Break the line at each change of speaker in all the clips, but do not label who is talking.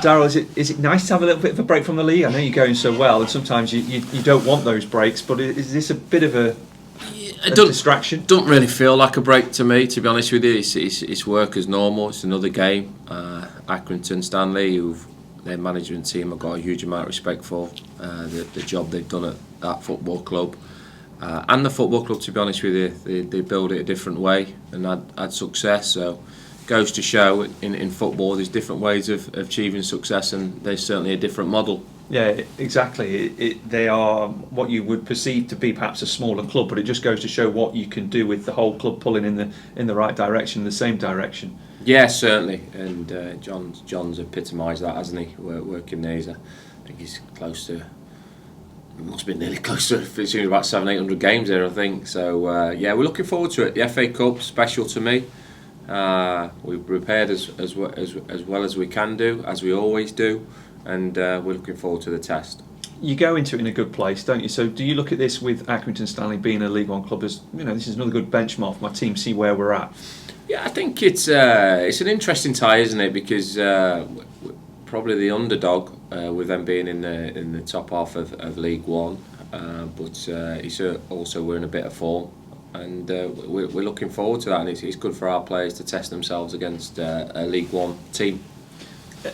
Darrell, is it nice to have a little bit of a break from the league? I know you're going so well, and sometimes you don't want those breaks, but is this a bit of a distraction?
Don't really feel like a break to me, to be honest with you. It's work as normal. It's another game. Accrington Stanley, their management team, I've got a huge amount of respect for the job they've done at that football club. And the football club, to be honest with you, they build it a different way and had success. So goes to show in football there's different ways of achieving success, and there's certainly a different model.
Yeah, exactly. They are what you would perceive to be perhaps a smaller club, but it just goes to show what you can do with the whole club pulling in the right direction, the same direction.
Yeah, certainly. And John's epitomised that, hasn't he? Working there, I think he's close to. Must be nearly close to. It seems about 700-800 games there, I think. So yeah, we're looking forward to it. The FA Cup, special to me. We've prepared as well as we can do, as we always do, and we're looking forward to the test. You
go into it in a good place, don't you? So do you look at this with Accrington Stanley being a League One club as, this is another good benchmark for my team, see where we're at?
Yeah, I think it's an interesting tie, isn't it? Because probably the underdog with them being in the top half of League One, but also we're in a bit of form. And we're looking forward to that, and it's good for our players to test themselves against a League One team.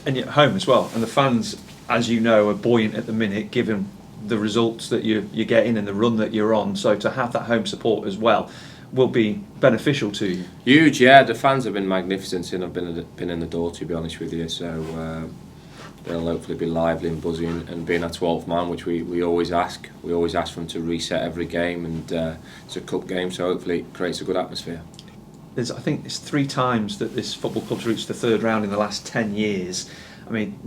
And you're at home as well, and the fans, as you know, are buoyant at the minute, given the results that you're getting and the run that you're on. So to have that home support as well will be beneficial to you.
Huge, yeah. The fans have been magnificent since I've been in the door, to be honest with you. So they'll hopefully be lively and buzzing, and being our 12th man, which we always ask. We always ask for them to reset every game, and it's a cup game, so hopefully it creates a good atmosphere.
I think it's 3 times that this football club's reached the third round in the last 10 years. I mean,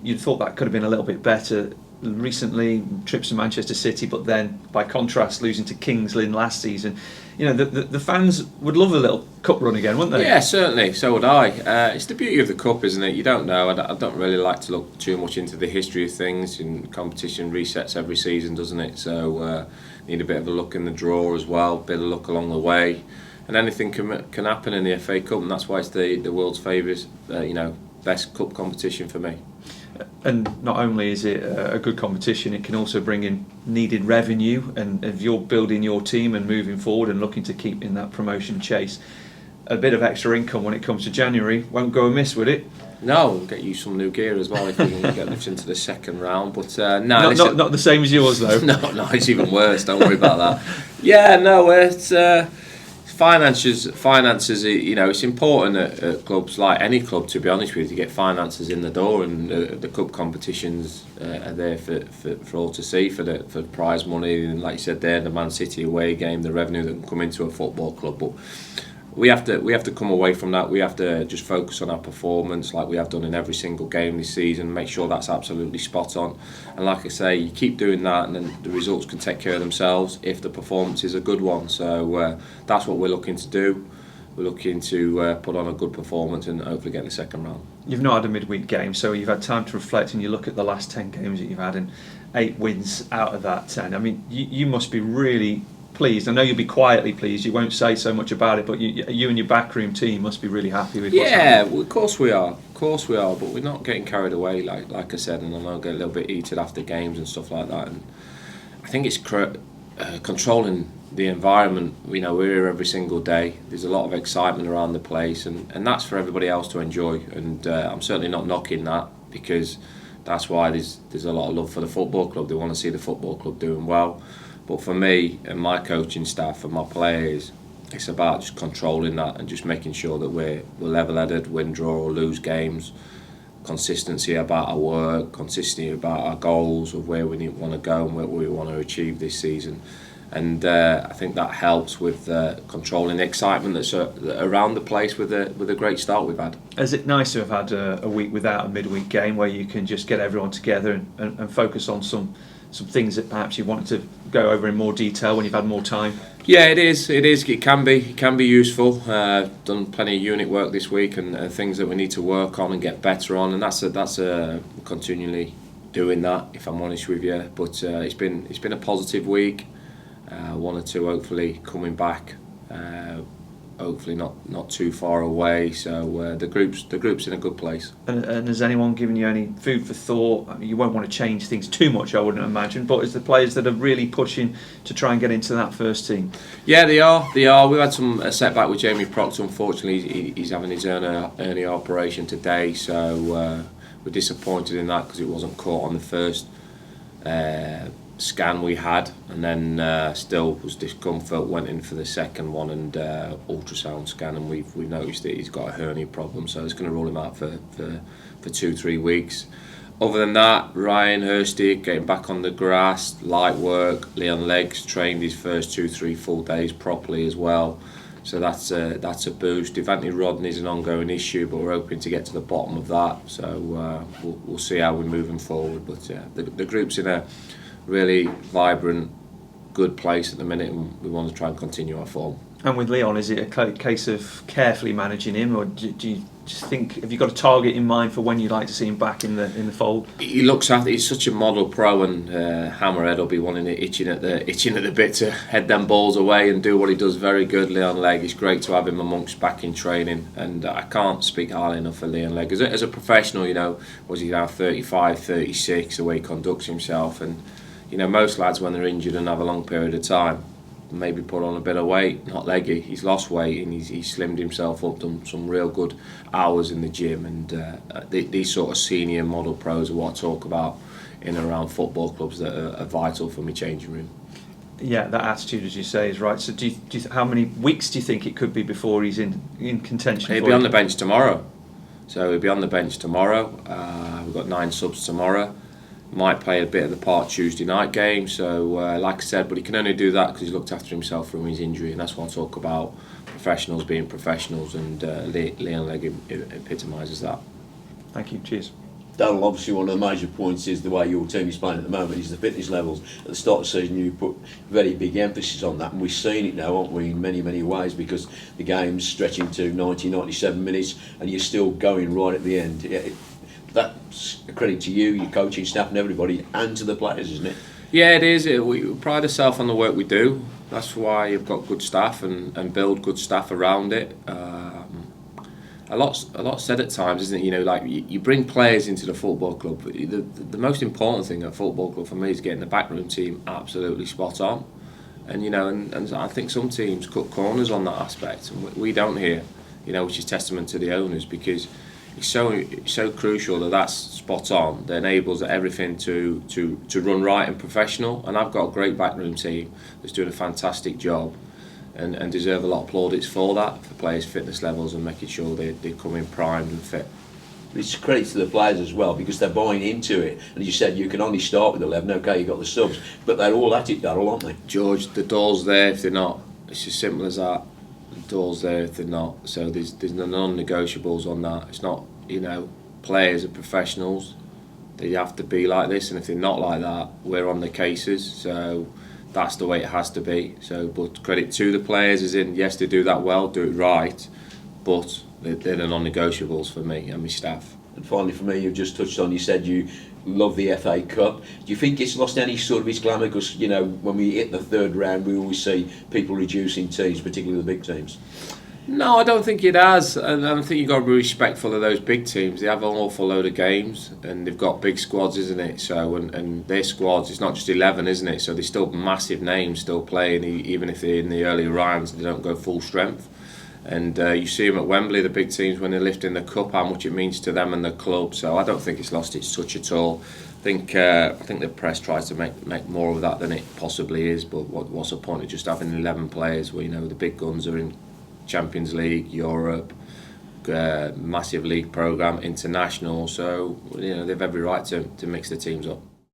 you'd thought that could have been a little bit better recently, trips to Manchester City, but then by contrast losing to Kings Lynn last season. The fans would love a little cup run again, wouldn't they?
Yeah, certainly, so would I. It's the beauty of the cup, isn't it? You don't know. I don't really like to look too much into the history of things, and competition resets every season, doesn't it? So need a bit of a look in the draw as well, a bit of luck along the way, and anything can happen in the FA Cup, and that's why it's the world's favourite, best cup competition for me.
And not only is it a good competition, it can also bring in needed revenue, and if you're building your team and moving forward and looking to keep in that promotion chase, a bit of extra income when it comes to January won't go amiss, would it?
No, we'll get you some new gear as well if we can get us into the second round. But
not the same as yours though.
No, it's even worse. Don't worry about that. Yeah, no, it's finances. It's important at clubs like any club, to be honest with you, to get finances in the door, and the cup competitions are there for all to see, for the prize money, and like you said there, the Man City away game, the revenue that can come into a football club. But we have to come away from that. We have to just focus on our performance, like we have done in every single game this season. Make sure that's absolutely spot on. And like I say, you keep doing that, and then the results can take care of themselves if the performance is a good one. So that's what we're looking to do. We're looking to put on a good performance and hopefully get in the second round.
You've not had a midweek game, so you've had time to reflect, and you look at the last 10 games that you've had, and 8 wins out of that 10. I mean, you must be really pleased. I know you'll be quietly pleased. You won't say so much about it, but you and your backroom team must be really happy with what's happening.
Well, of course we are. But we're not getting carried away, like I said, and I know I get a little bit heated after games and stuff like that. And I think it's controlling the environment. We're here every single day. There's a lot of excitement around the place, and that's for everybody else to enjoy. And I'm certainly not knocking that, because that's why there's a lot of love for the football club. They want to see the football club doing well. But for me and my coaching staff and my players, it's about just controlling that and just making sure that we're level-headed, win, draw or lose games. Consistency about our work, consistency about our goals of where we want to go and what we want to achieve this season. And I think that helps with controlling the excitement that's around the place with the great start we've had.
Is it nice to have had a week without a midweek game, where you can just get everyone together and focus on some things that perhaps you wanted to go over in more detail when you've had more time?
Yeah, it is. It can be useful. Done plenty of unit work this week, and things that we need to work on and get better on, and that's continually doing that, if I'm honest with you. But it's been a positive week. 1 or 2 hopefully coming back hopefully not too far away. So the group's in a good place.
And has anyone given you any food for thought? I mean, you won't want to change things too much, I wouldn't imagine. But is the players that are really pushing to try and get into that first team?
Yeah, they are. We've had a setback with Jamie Proctor. Unfortunately, he's having his hernia operation today. So we're disappointed in that because it wasn't caught on the first scan we had, and then still was discomfort. Went in for the second one and ultrasound scan, and we've noticed that he's got a hernia problem, so it's going to rule him out for 2-3 weeks. Other than that, Ryan Hurstick getting back on the grass, light work. Leon Leggs trained his first 2-3 full days properly as well, so that's a boost. Devante Rodney's an ongoing issue, but we're hoping to get to the bottom of that. So we'll see how we're moving forward. But the group's in a really vibrant, good place at the minute, and we want to try and continue our form.
And with Leon, is it a case of carefully managing him, or do you just think, have you got a target in mind for when you'd like to see him back in the fold?
He looks after. He's such a model pro, and Hammerhead will be wanting it, itching at the bit to head them balls away and do what he does very good. Leon Legg, it's great to have him amongst back in training, and I can't speak highly enough for Leon Legg as a professional. Was he now 35, 36, the way he conducts himself, and most lads when they're injured and have a long period of time, maybe put on a bit of weight. Not Leggy, he's lost weight and he's slimmed himself up, done some real good hours in the gym, and these sort of senior model pros are what I talk about in and around football clubs that are vital for my changing room.
Yeah, that attitude, as you say, is right. So how many weeks do you think it could be before he's in contention?
He'll be on the bench tomorrow. So he'll be on the bench tomorrow. We've got 9 subs tomorrow. Might play a bit of the part Tuesday night game, so like I said, but he can only do that because he's looked after himself from his injury, and that's what I talk about, professionals being professionals, and Leon Legg epitomises that.
Thank you, cheers.
Darrell, obviously one of the major points is the way your team is playing at the moment is the fitness levels. At the start of the season you put very big emphasis on that, and we've seen it now, haven't we, in many ways, because the game's stretching to 90-97 minutes and you're still going right at the end. That's a credit to you, your coaching staff and everybody, and to the players, isn't it?
Yeah, it is. We pride ourselves on the work we do. That's why you've got good staff and build good staff around it. A lot said at times, isn't it? Like you bring players into the football club. The most important thing at a football club for me is getting the backroom team absolutely spot on. And and I think some teams cut corners on that aspect, and we don't here. Which is testament to the owners, because it's so crucial that that's spot on. That enables everything to run right and professional. And I've got a great backroom team that's doing a fantastic job, and deserve a lot of plaudits for that, for players' fitness levels and making sure they come in primed and fit.
It's credit to the players as well, because they're buying into it. And as you said, you can only start with 11. Okay, you've got the subs, but they're all at it, Darrell, aren't they?
George, the door's there if they're not. It's as simple as that. The door's there if they're not. So there's no non-negotiables on that. It's not, players are professionals. They have to be like this, and if they're not like that, we're on the cases. So that's the way it has to be. So, but credit to the players, as in, yes, they do that well, do it right, but they're the non-negotiables for me and my staff.
And finally, for me, you've just touched on, you said you love the FA Cup. Do you think it's lost any sort of its glamour? Because, when we hit the third round, we always see people reducing teams, particularly the big teams.
No, I don't think it has. And I think you've got to be respectful of those big teams. They have an awful load of games, and they've got big squads, isn't it? So, and their squads, it's not just 11, isn't it? So they're still massive names still playing, even if they're in the earlier rounds, they don't go full strength. And you see them at Wembley, the big teams, when they're lifting the cup, how much it means to them and the club. So I don't think it's lost its touch at all. I think the press tries to make more of that than it possibly is. But what's the point of just having 11 players where the big guns are in Champions League, Europe, massive league programme, international. So they've every right to mix the teams up.